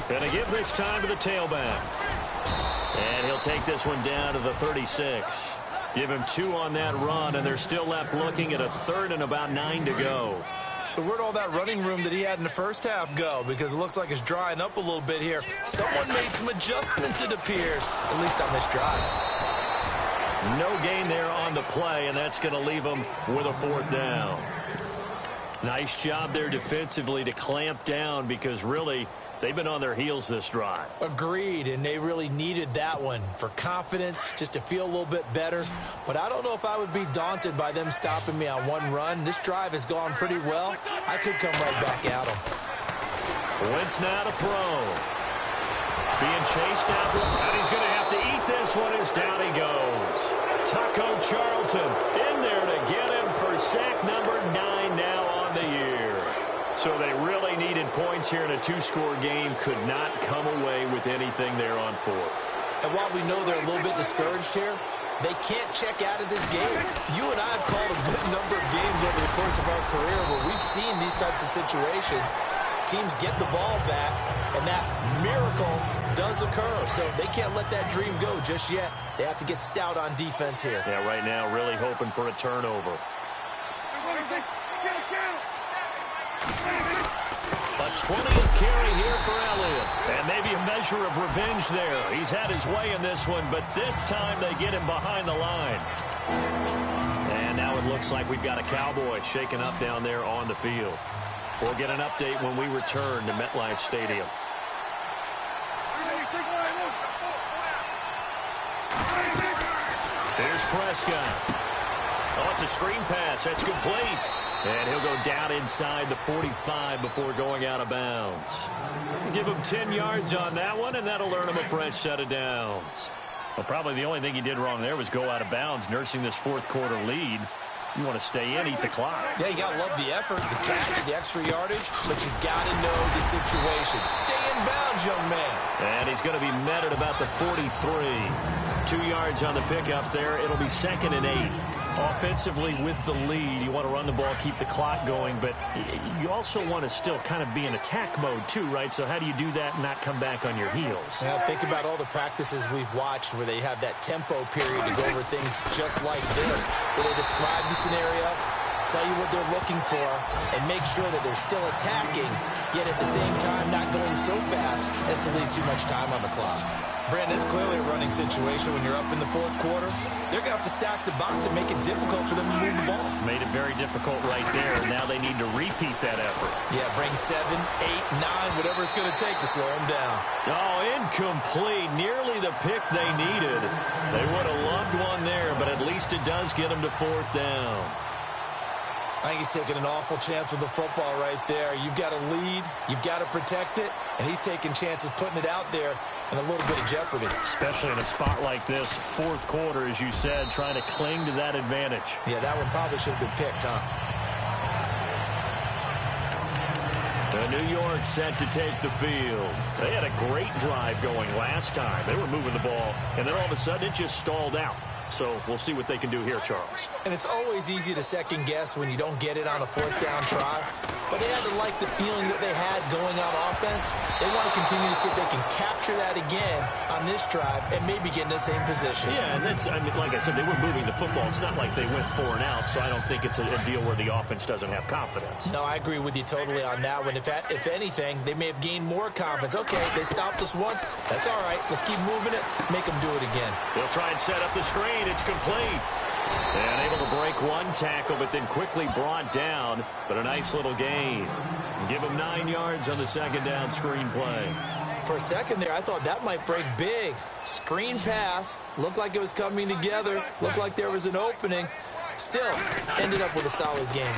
Gonna give this time to the tailback. And he'll take this one down to the 36. Give him 2 on that run, and they're still left looking at a 3rd and about 9 to go. So where'd all that running room that he had in the 1st half go? Because it looks like it's drying up a little bit here. Someone made some adjustments, it appears, at least on this drive. No gain there on the play, and that's going to leave him with a 4th down. Nice job there defensively to clamp down because really They've been on their heels this drive. Agreed, and they really needed that one for confidence, just to feel a little bit better. But I don't know if I would be daunted by them stopping me on one run. This drive has gone pretty well. I could come right back at them. Wentz now to throw. Being chased out, and he's going to have to eat this one as down he goes. Taco Charlton in there to get him for sack number 9 now on the year. So they really needed points here in a 2-score game. Could not come away with anything there on 4th. And while we know they're a little bit discouraged here, they can't check out of this game. You and I have called a good number of games over the course of our career where we've seen these types of situations. Teams get the ball back, and that miracle does occur. So they can't let that dream go just yet. They have to get stout on defense here. Yeah, right now really hoping for a turnover. A 20th carry here for Elliott. And maybe a measure of revenge there. He's had his way in this one, but this time they get him behind the line. And now it looks like we've got a Cowboy shaken up down there on the field. We'll get an update when we return to MetLife Stadium. Here's Prescott. Oh, it's a screen pass. That's complete. And he'll go down inside the 45 before going out of bounds. Give him 10 yards on that one, and that'll earn him a fresh set of downs. Well, probably the only thing he did wrong there was go out of bounds, nursing this 4th quarter lead. You want to stay in, eat the clock. Yeah, you got to love the effort, the catch, the extra yardage, but you got to know the situation. Stay in bounds, young man. And he's going to be met at about the 43. 2 yards on the pickup there. It'll be 2nd and 8. Offensively with the lead, you want to run the ball, keep the clock going, but you also want to still kind of be in attack mode too, right? So how do you do that and not come back on your heels? Yeah, think about all the practices we've watched where they have that tempo period to go over things just like this, where they describe the scenario, tell you what they're looking for, and make sure that they're still attacking, yet at the same time not going so fast as to leave too much time on the clock. Brandon, it's clearly a running situation when you're up in the 4th quarter. They're going to have to stack the box and make it difficult for them to move the ball. Made it very difficult right there. Now they need to repeat that effort. Yeah, bring 7, 8, 9, whatever it's going to take to slow them down. Oh, incomplete. Nearly the pick they needed. They would have loved one there, but at least it does get them to 4th down. I think he's taking an awful chance with the football right there. You've got to lead, you've got to protect it, and he's taking chances putting it out there in a little bit of jeopardy. Especially in a spot like this, 4th quarter, as you said, trying to cling to that advantage. Yeah, that one probably should have been picked, huh? New York set to take the field. They had a great drive going last time. They were moving the ball, and then all of a sudden it just stalled out. So we'll see what they can do here, Charles. And it's always easy to second guess when you don't get it on a 4th down try. But they had to like the feeling that they had going on offense. They want to continue to see if they can capture that again on this drive and maybe get in the same position. Yeah, and that's, I mean, like I said, they were moving the football. It's not like they went 4 and out, so I don't think it's a deal where the offense doesn't have confidence. No, I agree with you totally on that one. If anything, they may have gained more confidence. Okay, they stopped us once. That's all right. Let's keep moving it. Make them do it again. They'll try and set up the screen. It's complete. And able to break one tackle, but then quickly brought down. But a nice little gain. Give him 9 yards on the 2nd down screen play. For a second there, I thought that might break big. Screen pass. Looked like it was coming together. Looked like there was an opening. Still, ended up with a solid game.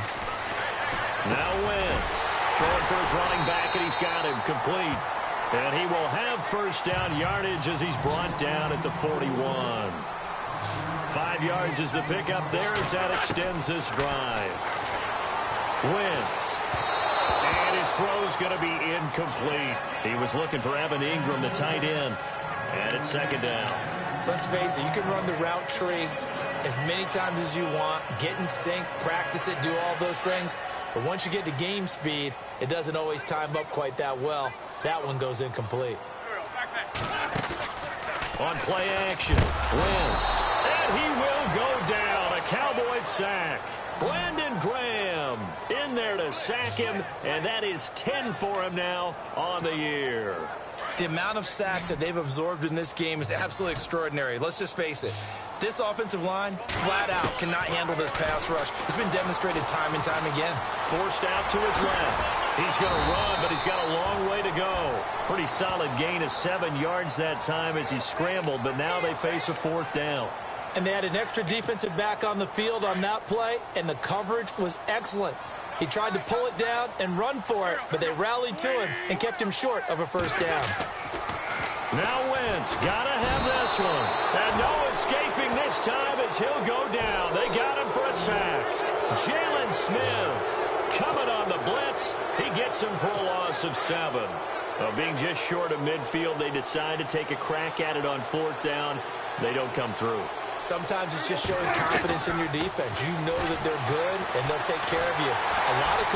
Now Wentz. Throwing for his running back, and he's got him complete. And he will have 1st down yardage as he's brought down at the 41. 5 yards is the pickup there as that extends this drive. Wentz. And his throw's going to be incomplete. He was looking for Evan Ingram, the tight end. And it's 2nd down. Let's face it, you can run the route tree as many times as you want, get in sync, practice it, do all those things. But once you get to game speed, it doesn't always time up quite that well. That one goes incomplete. On play action, Wentz. And he will go down. A Cowboys sack. Brandon Graham in there to sack him, and that is 10 for him now on the year. The amount of sacks that they've absorbed in this game is absolutely extraordinary. Let's just face it. This offensive line, flat out, cannot handle this pass rush. It's been demonstrated time and time again. Forced out to his left. He's going to run, but he's got a long way to go. Pretty solid gain of 7 yards that time as he scrambled, but now they face a 4th down. And they had an extra defensive back on the field on that play, and the coverage was excellent. He tried to pull it down and run for it, but they rallied to him and kept him short of a 1st down. Now Wentz, gotta have this one. And no escaping this time as he'll go down. They got him for a sack. Jalen Smith coming on the blitz. He gets him for a loss of 7. Being just short of midfield, they decide to take a crack at it on 4th down. They don't come through. Sometimes it's just showing confidence in your defense. You know that they're good, and they'll take care of you. A lot of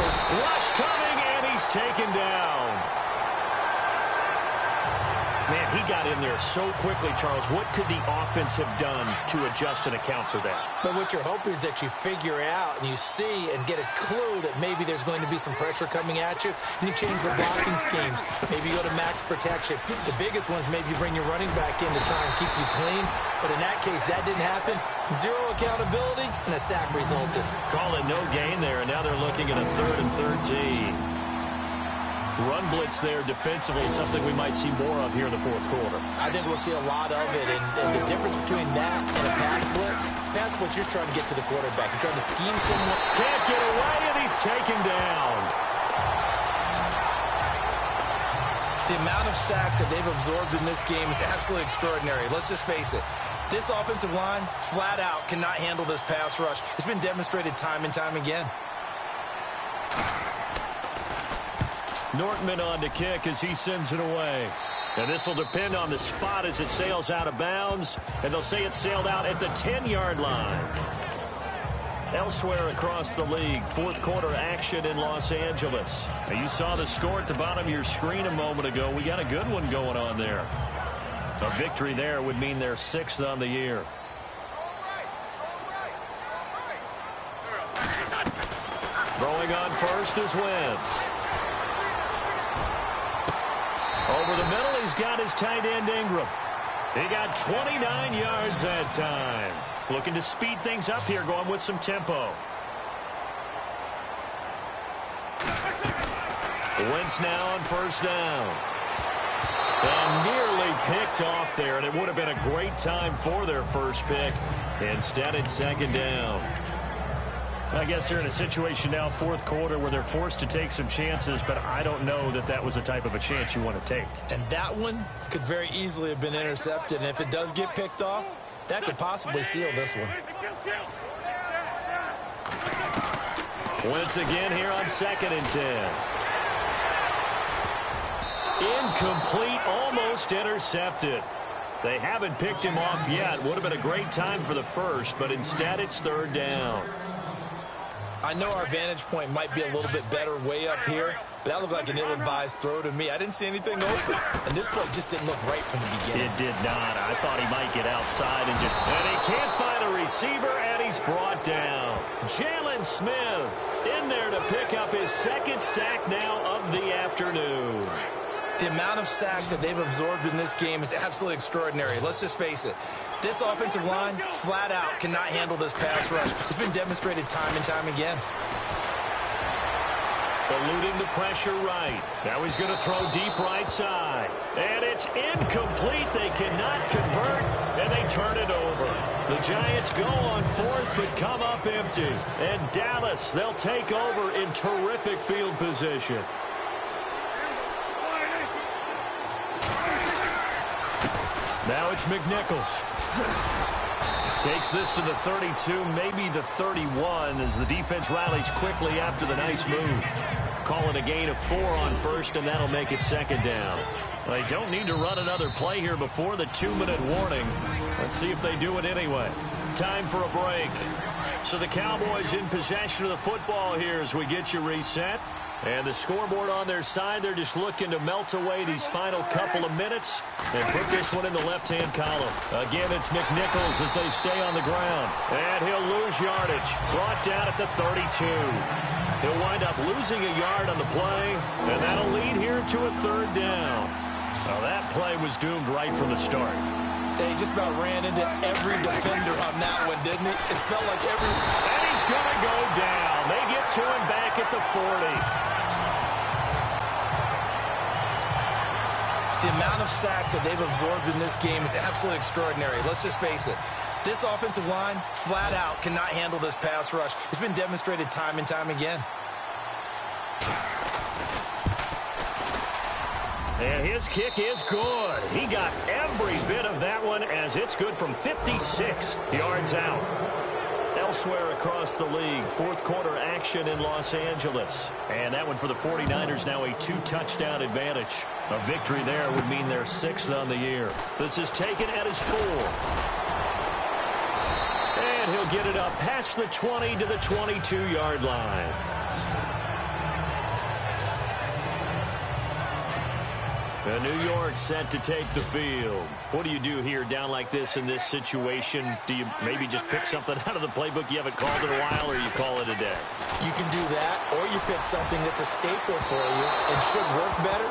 rush coming, and he's taken down. Man, he got in there so quickly, Charles. What could the offense have done to adjust and account for that? But what you're hoping is that you figure out and you see and get a clue that maybe there's going to be some pressure coming at you, and you change the blocking schemes. Maybe you go to max protection. The biggest ones, maybe you bring your running back in to try and keep you clean. But in that case, that didn't happen. 0 accountability, and a sack resulted. Call it no gain there, and now they're looking at a 3rd and 13. Run blitz there defensively, something we might see more of here in the 4th quarter. I think we'll see a lot of it, and the difference between that and a pass blitz, you're trying to get to the quarterback. You're trying to scheme someone. Can't get away, and he's taken down. The amount of sacks that they've absorbed in this game is absolutely extraordinary. Let's just face it. This offensive line, flat out, cannot handle this pass rush. It's been demonstrated time and time again. Nortman on to kick as he sends it away. And this will depend on the spot as it sails out of bounds. And they'll say it sailed out at the 10-yard line. Elsewhere across the league, 4th quarter action in Los Angeles. Now you saw the score at the bottom of your screen a moment ago. We got a good one going on there. A victory there would mean they're 6th on the year. Throwing on first is Wentz. Over the middle, he's got his tight end, Ingram. He got 29 yards that time. Looking to speed things up here, going with some tempo. Wentz now on 1st down. And nearly picked off there, and it would have been a great time for their first pick. Instead, it's 2nd down. I guess they're in a situation now, 4th quarter, where they're forced to take some chances, but I don't know that that was the type of a chance you want to take. And that one could very easily have been intercepted, and if it does get picked off, that could possibly seal this one. Once again here on 2nd and 10. Incomplete, almost intercepted. They haven't picked him off yet. Would have been a great time for the first, but instead it's 3rd down. I know our vantage point might be a little bit better way up here, but that looked like an ill-advised throw to me. I didn't see anything open, and this play just didn't look right from the beginning. It did not. I thought he might get outside and he can't find a receiver, and he's brought down. Jalen Smith in there to pick up his 2nd sack now of the afternoon. The amount of sacks that they've absorbed in this game is absolutely extraordinary. Let's just face it. This offensive line, flat out, cannot handle this pass rush. It's been demonstrated time and time again. Eluding the pressure right. Now he's going to throw deep right side. And it's incomplete. They cannot convert, and they turn it over. The Giants go on 4th, but come up empty. And Dallas, they'll take over in terrific field position. Now it's McNichols. Takes this to the 32, maybe the 31, as the defense rallies quickly after the nice move. Calling a gain of 4 on 1st, and that'll make it 2nd down. They don't need to run another play here before the 2-minute warning. Let's see if they do it anyway. Time for a break. So the Cowboys in possession of the football here as we get you reset. And the scoreboard on their side, they're just looking to melt away these final couple of minutes and put this one in the left-hand column. Again, it's McNichols as they stay on the ground. And he'll lose yardage. Brought down at the 32. He'll wind up losing a yard on the play, and that'll lead here to a 3rd down. Well, that play was doomed right from the start. They just about ran into every defender on that one, didn't it? It felt like every... And he's going to go down. They get to him back at the 40. The amount of sacks that they've absorbed in this game is absolutely extraordinary. Let's just face it. This offensive line, flat out, cannot handle this pass rush. It's been demonstrated time and time again. And his kick is good. He got every bit of that one as it's good from 56 yards out. Elsewhere across the league, fourth quarter action in Los Angeles. And that one for the 49ers, now a 2-touchdown advantage. A victory there would mean they're 6th on the year. This is taken at his 4. And he'll get it up past the 20 to the 22-yard line. New York set to take the field. What do you do here down like this in this situation? Do you maybe just pick something out of the playbook you haven't called in a while, or you call it a day? You can do that, or you pick something that's a staple for you and should work better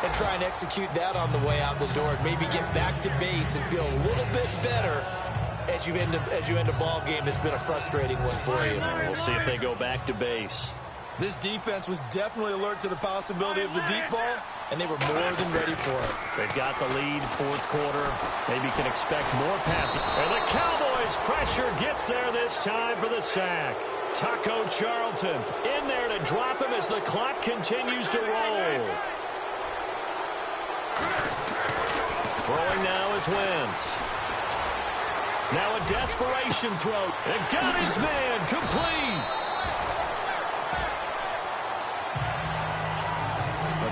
and try and execute that on the way out the door and maybe get back to base and feel a little bit better as you end a ball game that's been a frustrating one for you. We'll see if they go back to base. This defense was definitely alert to the possibility of the deep ball, and they were more than ready for it. They've got the lead, fourth quarter. Maybe can expect more passing. And the Cowboys' pressure gets there this time for the sack. Taco Charlton in there to drop him as the clock continues to roll. Throwing now is Wentz. Now a desperation throw. And got his man complete.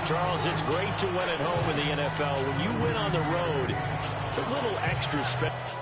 Charles, it's great to win at home in the NFL. When you win on the road, it's a little extra special.